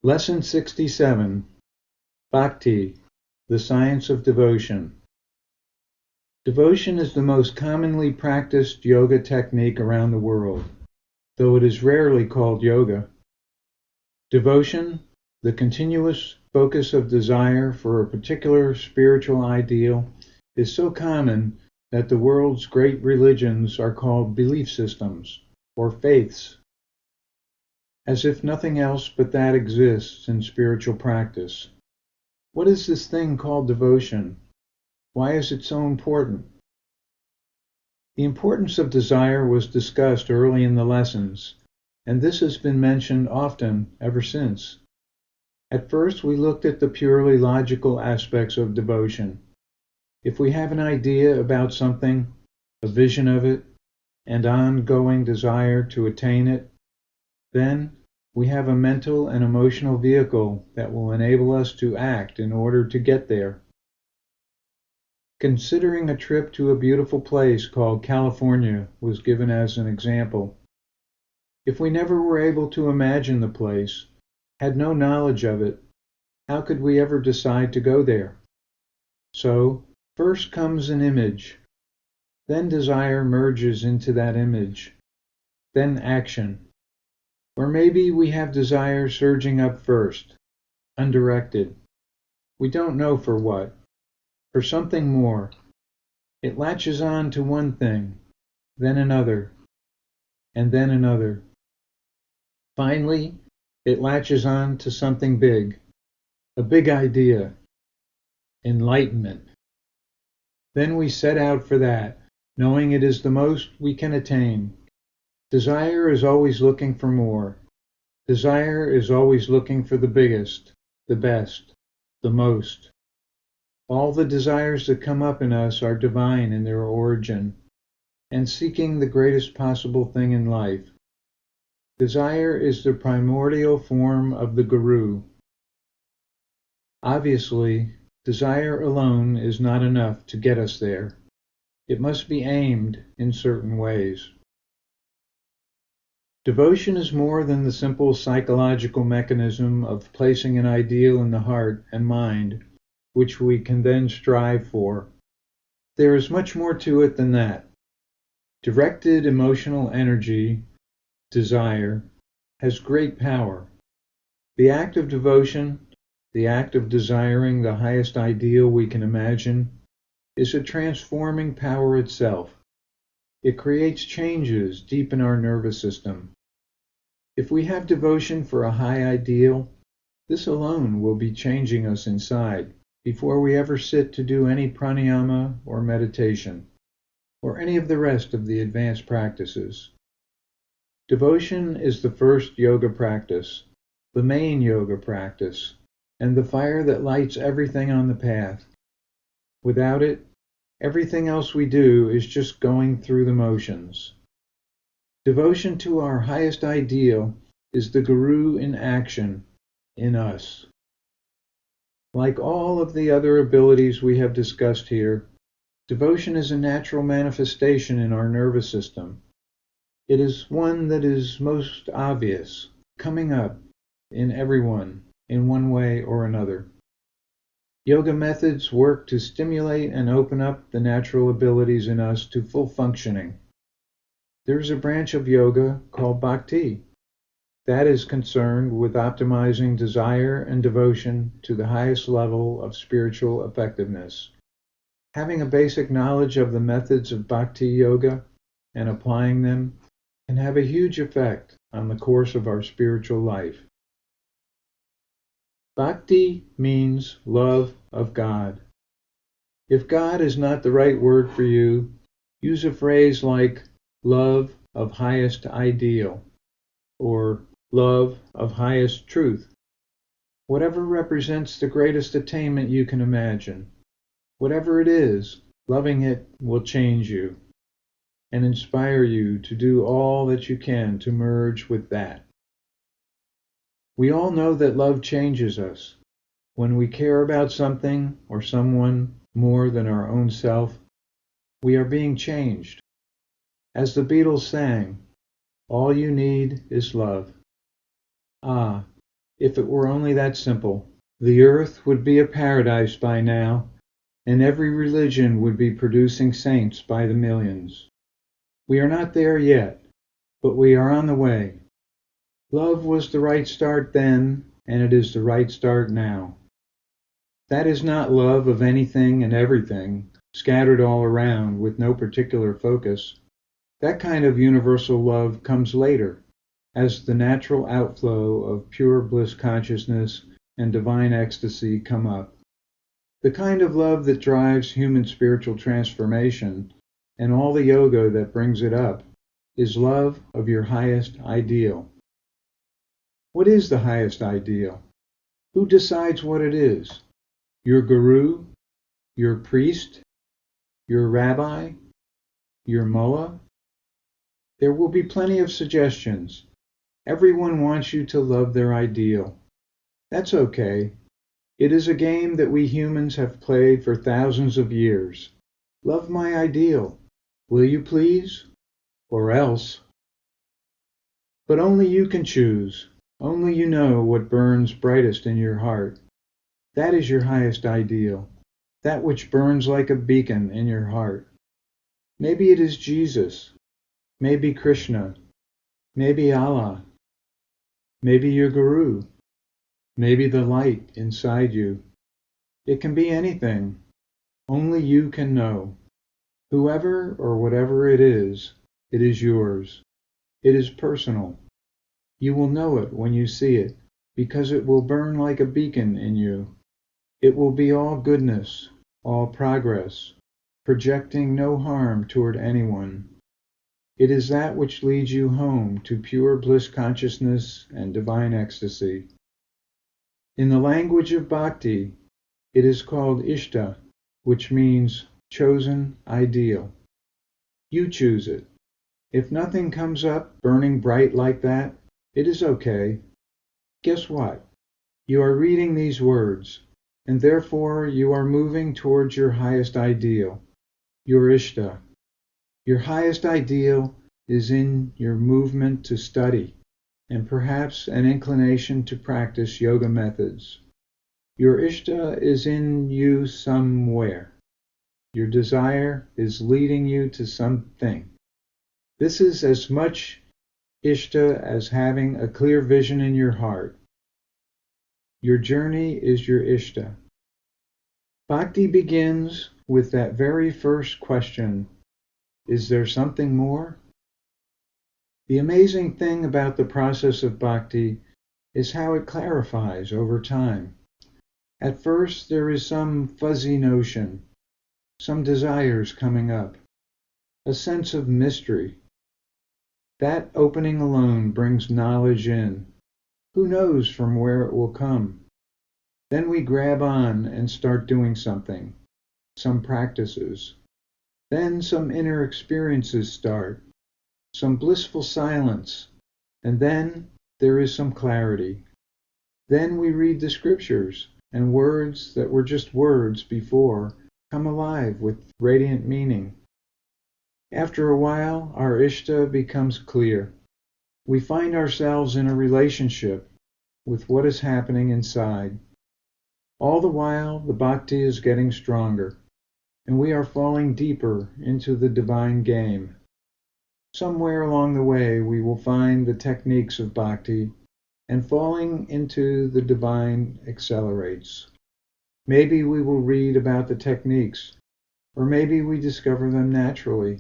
Lesson 67, Bhakti, the Science of Devotion. Devotion is the most commonly practiced yoga technique around the world, though it is rarely called yoga. Devotion, the continuous focus of desire for a particular spiritual ideal, is so common that the world's great religions are called belief systems, or faiths, as if nothing else but that exists in spiritual practice. What is this thing called devotion? Why is it so important? The importance of desire was discussed early in the lessons, and this has been mentioned often ever since. At first, we looked at the purely logical aspects of devotion. If we have an idea about something, a vision of it, and ongoing desire to attain it, then we have a mental and emotional vehicle that will enable us to act in order to get there. Considering a trip to a beautiful place called California was given as an example. If we never were able to imagine the place, had no knowledge of it, how could we ever decide to go there? So, first comes an image, then desire merges into that image, then action. Or maybe we have desire surging up first, undirected. We don't know for what. For something more. It latches on to one thing, then another, and then another. Finally, it latches on to something big, a big idea, enlightenment. Then we set out for that, knowing it is the most we can attain. Desire is always looking for more. Desire is always looking for the biggest, the best, the most. All the desires that come up in us are divine in their origin, and seeking the greatest possible thing in life. Desire is the primordial form of the Guru. Obviously, desire alone is not enough to get us there. It must be aimed in certain ways. Devotion is more than the simple psychological mechanism of placing an ideal in the heart and mind, which we can then strive for. There is much more to it than that. Directed emotional energy, desire, has great power. The act of devotion, the act of desiring the highest ideal we can imagine, is a transforming power itself. It creates changes deep in our nervous system. If we have devotion for a high ideal, this alone will be changing us inside before we ever sit to do any pranayama or meditation, or any of the rest of the advanced practices. Devotion is the first yoga practice, the main yoga practice, and the fire that lights everything on the path. Without it, everything else we do is just going through the motions. Devotion to our highest ideal is the Guru in action, in us. Like all of the other abilities we have discussed here, devotion is a natural manifestation in our nervous system. It is one that is most obvious, coming up in everyone in one way or another. Yoga methods work to stimulate and open up the natural abilities in us to full functioning. There is a branch of yoga called Bhakti that is concerned with optimizing desire and devotion to the highest level of spiritual effectiveness. Having a basic knowledge of the methods of Bhakti yoga and applying them can have a huge effect on the course of our spiritual life. Bhakti means love of God. If God is not the right word for you, use a phrase like love of highest ideal, or love of highest truth. Whatever represents the greatest attainment you can imagine. Whatever it is, loving it will change you and inspire you to do all that you can to merge with that. We all know that love changes us. When we care about something or someone more than our own self, we are being changed. As the Beatles sang, all you need is love. Ah, If it were only that simple, the earth would be a paradise by now, and every religion would be producing saints by the millions. We are not there yet, but we are on the way. Love was the right start then, and it is the right start now. That is not love of anything and everything, scattered all around with no particular focus. That kind of universal love comes later, as the natural outflow of pure bliss consciousness and divine ecstasy come up. The kind of love that drives human spiritual transformation, and all the yoga that brings it up, is love of your highest ideal. What is the highest ideal? Who decides what it is? Your guru? Your priest? Your rabbi? Your mullah? There will be plenty of suggestions. Everyone wants you to love their ideal. That's okay. It is a game that we humans have played for thousands of years. Love my ideal. Will you please? Or else. But only you can choose. Only you know what burns brightest in your heart. That is your highest ideal. That which burns like a beacon in your heart. Maybe it is Jesus. Maybe Krishna. Maybe Allah. Maybe your guru. Maybe the light inside you. It can be anything. Only you can know. Whoever or whatever it is yours. It is personal. You will know it when you see it, because it will burn like a beacon in you. It will be all goodness, all progress, projecting no harm toward anyone. It is that which leads you home to pure bliss consciousness and divine ecstasy. In the language of Bhakti, it is called Ishta, which means chosen ideal. You choose it. If nothing comes up burning bright like that, it is okay. Guess what? You are reading these words, and therefore you are moving towards your highest ideal, your Ishta. Your highest ideal is in your movement to study, and perhaps an inclination to practice yoga methods. Your Ishta is in you somewhere. Your desire is leading you to something. This is as much Ishta as having a clear vision in your heart. Your journey is your Ishta. Bhakti begins with that very first question, is there something more? The amazing thing about the process of Bhakti is how it clarifies over time. At first there is some fuzzy notion, some desires coming up, a sense of mystery. That opening alone brings knowledge in. Who knows from where it will come? Then we grab on and start doing something, some practices. Then some inner experiences start, some blissful silence, and then there is some clarity. Then we read the scriptures, and words that were just words before come alive with radiant meaning. After a while, our Ishta becomes clear. We find ourselves in a relationship with what is happening inside. All the while, the Bhakti is getting stronger, and we are falling deeper into the divine game. Somewhere along the way, we will find the techniques of Bhakti, and falling into the divine accelerates. Maybe we will read about the techniques, or maybe we discover them naturally.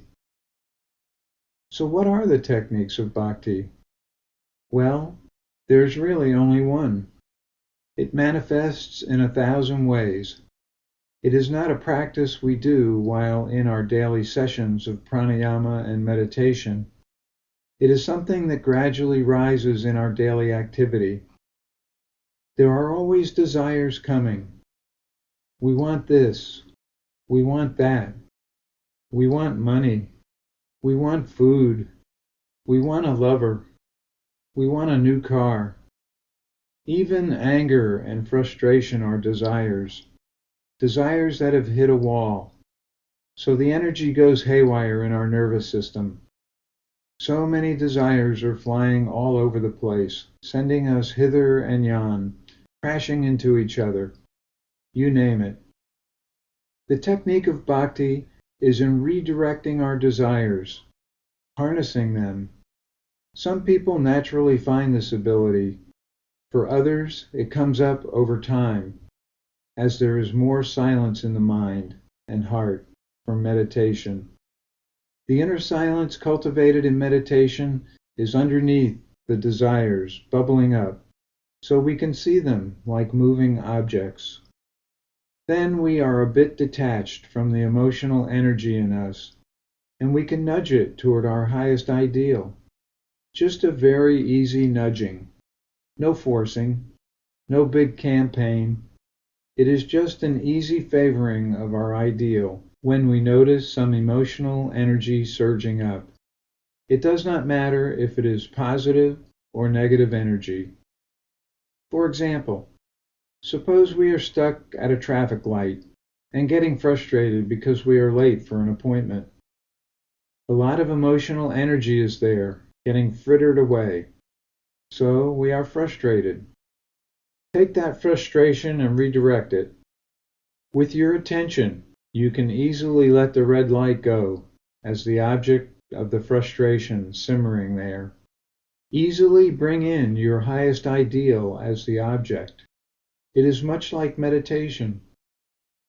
So what are the techniques of Bhakti? Well, there's really only one. It manifests in 1,000 ways. It is not a practice we do while in our daily sessions of pranayama and meditation. It is something that gradually rises in our daily activity. There are always desires coming. We want this. We want that. We want money. We want food. We want a lover. We want a new car. Even anger and frustration are desires that have hit a wall. So the energy goes haywire in our nervous system. So many desires are flying all over the place, sending us hither and yon, crashing into each other. You name it. The technique of bhakti is in redirecting our desires, harnessing them. Some people naturally find this ability. For others, it comes up over time, as there is more silence in the mind and heart from meditation. The inner silence cultivated in meditation is underneath the desires bubbling up, so we can see them like moving objects. Then we are a bit detached from the emotional energy in us, and we can nudge it toward our highest ideal. Just a very easy nudging. No forcing, no big campaign. It is just an easy favoring of our ideal when we notice some emotional energy surging up. It does not matter if it is positive or negative energy. For example, suppose we are stuck at a traffic light and getting frustrated because we are late for an appointment. A lot of emotional energy is there, getting frittered away. So we are frustrated. Take that frustration and redirect it. With your attention, you can easily let the red light go as the object of the frustration simmering there. Easily bring in your highest ideal as the object. It is much like meditation.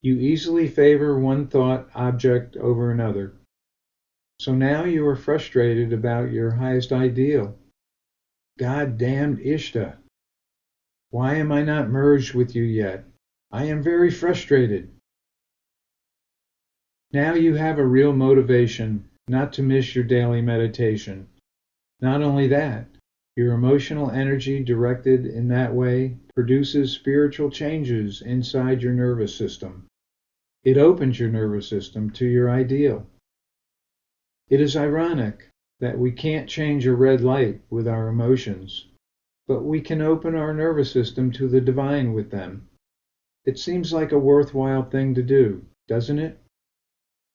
You easily favor one thought object over another. So now you are frustrated about your highest ideal. God-damned Ishta! Why am I not merged with you yet? I am very frustrated. Now you have a real motivation not to miss your daily meditation. Not only that, your emotional energy directed in that way produces spiritual changes inside your nervous system. It opens your nervous system to your ideal. It is ironic that we can't change a red light with our emotions, but we can open our nervous system to the divine with them. It seems like a worthwhile thing to do, doesn't it?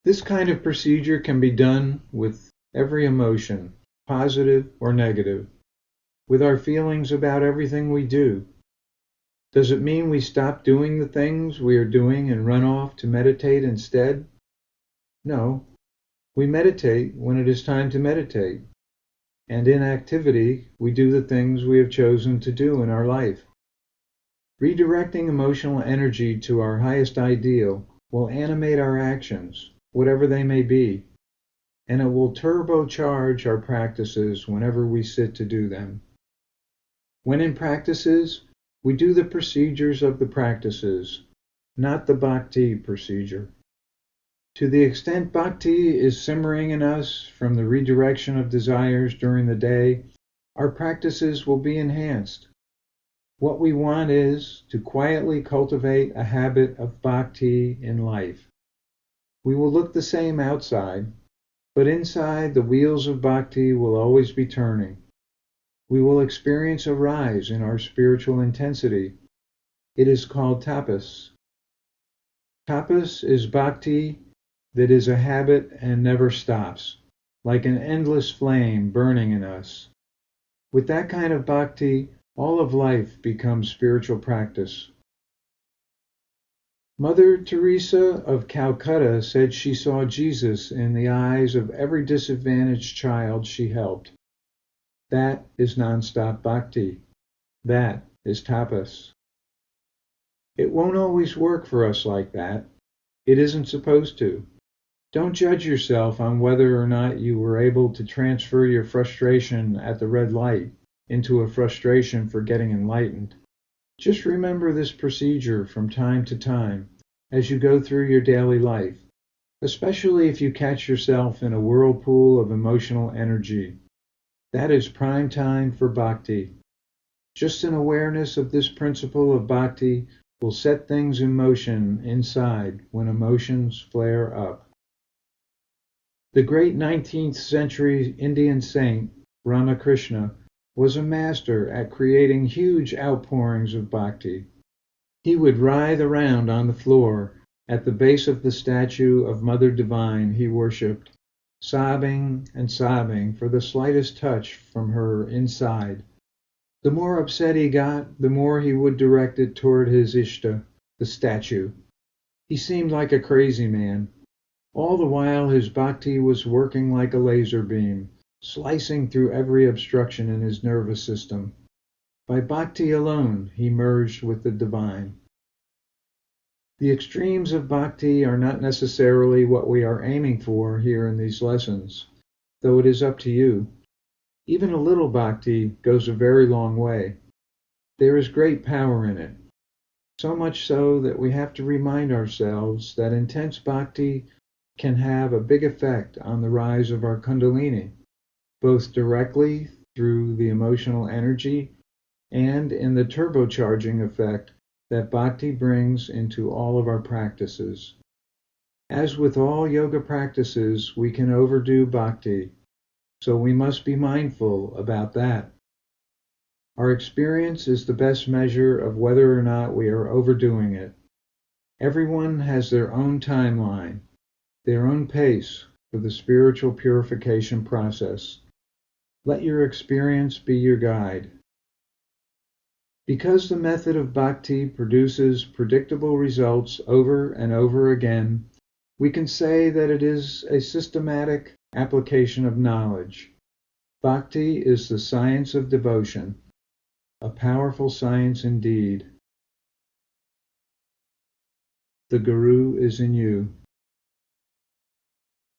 This kind of procedure can be done with every emotion, positive or negative, with our feelings about everything we do. Does it mean we stop doing the things we are doing and run off to meditate instead? No. We meditate when it is time to meditate. And in activity, we do the things we have chosen to do in our life. Redirecting emotional energy to our highest ideal will animate our actions, whatever they may be, and it will turbocharge our practices whenever we sit to do them. When in practices, we do the procedures of the practices, not the bhakti procedure. To the extent bhakti is simmering in us from the redirection of desires during the day, our practices will be enhanced. What we want is to quietly cultivate a habit of bhakti in life. We will look the same outside, but inside the wheels of bhakti will always be turning. We will experience a rise in our spiritual intensity. It is called tapas. Tapas is bhakti that is a habit and never stops, like an endless flame burning in us. With that kind of bhakti, all of life becomes spiritual practice. Mother Teresa of Calcutta said she saw Jesus in the eyes of every disadvantaged child she helped. That is non-stop bhakti. That is tapas. It won't always work for us like that. It isn't supposed to. Don't judge yourself on whether or not you were able to transfer your frustration at the red light into a frustration for getting enlightened. Just remember this procedure from time to time as you go through your daily life, especially if you catch yourself in a whirlpool of emotional energy. That is prime time for bhakti. Just an awareness of this principle of bhakti will set things in motion inside when emotions flare up. The great 19th century Indian saint, Ramakrishna, was a master at creating huge outpourings of bhakti. He would writhe around on the floor at the base of the statue of Mother Divine he worshipped, sobbing and sobbing for the slightest touch from her inside. The more upset he got, the more he would direct it toward his Ishta, the statue. He seemed like a crazy man. All the while his bhakti was working like a laser beam, slicing through every obstruction in his nervous system. By bhakti alone he merged with the divine. The extremes of bhakti are not necessarily what we are aiming for here in these lessons, though it is up to you. Even a little bhakti goes a very long way. There is great power in it, so much so that we have to remind ourselves that intense bhakti can have a big effect on the rise of our kundalini, both directly through the emotional energy and in the turbocharging effect that bhakti brings into all of our practices. As with all yoga practices, we can overdo bhakti, so we must be mindful about that. Our experience is the best measure of whether or not we are overdoing it. Everyone has their own timeline, their own pace for the spiritual purification process. Let your experience be your guide. Because the method of bhakti produces predictable results over and over again, we can say that it is a systematic application of knowledge. Bhakti is the science of devotion, a powerful science indeed. The Guru is in you.